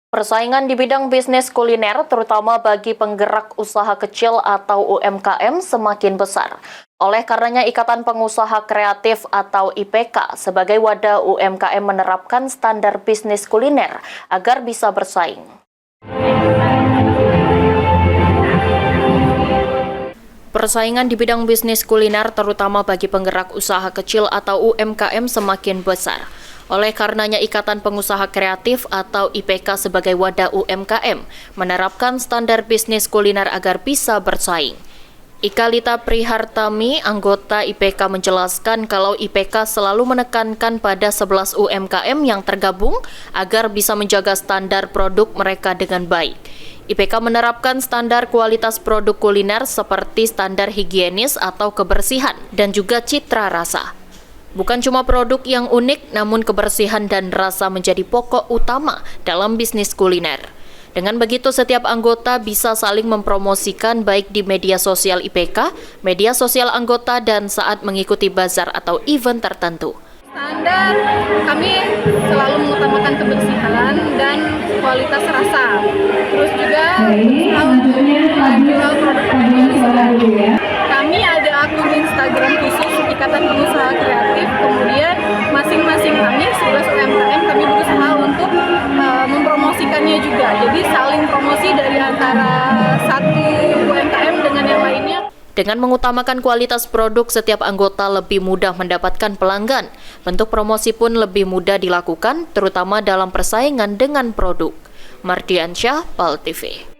Persaingan di bidang bisnis kuliner, terutama bagi penggerak usaha kecil atau UMKM, semakin besar. Oleh karenanya, Ikatan Pengusaha Kreatif atau IPK sebagai wadah UMKM menerapkan standar bisnis kuliner agar bisa bersaing. Persaingan di bidang bisnis kuliner, terutama bagi penggerak usaha kecil atau UMKM, semakin besar. Oleh karenanya, Ikatan Pengusaha Kreatif atau IPK sebagai wadah UMKM menerapkan standar bisnis kuliner agar bisa bersaing. Ika Lita Prihartami, anggota IPK, menjelaskan kalau IPK selalu menekankan pada 11 UMKM yang tergabung agar bisa menjaga standar produk mereka dengan baik. IPK menerapkan standar kualitas produk kuliner seperti standar higienis atau kebersihan dan juga citra rasa. Bukan cuma produk yang unik, namun kebersihan dan rasa menjadi pokok utama dalam bisnis kuliner. Dengan begitu, setiap anggota bisa saling mempromosikan baik di media sosial IPK, media sosial anggota, dan saat mengikuti bazar atau event tertentu. Standar kami selalu mengutamakan kebersihan dan kualitas rasa. Terus juga jual produk-produk. Kami ada akun Instagram khusus Ikatan Pengusaha Kreatif. Kemudian masing-masing kami 11 UMKM kami berusaha untuk mempromosikannya juga. Jadi saling promosi dari antara satu UMKM dengan yang lainnya. Dengan mengutamakan kualitas produk, setiap anggota lebih mudah mendapatkan pelanggan. Bentuk promosi pun lebih mudah dilakukan, terutama dalam persaingan dengan produk. Mardiansyah, PAL TV.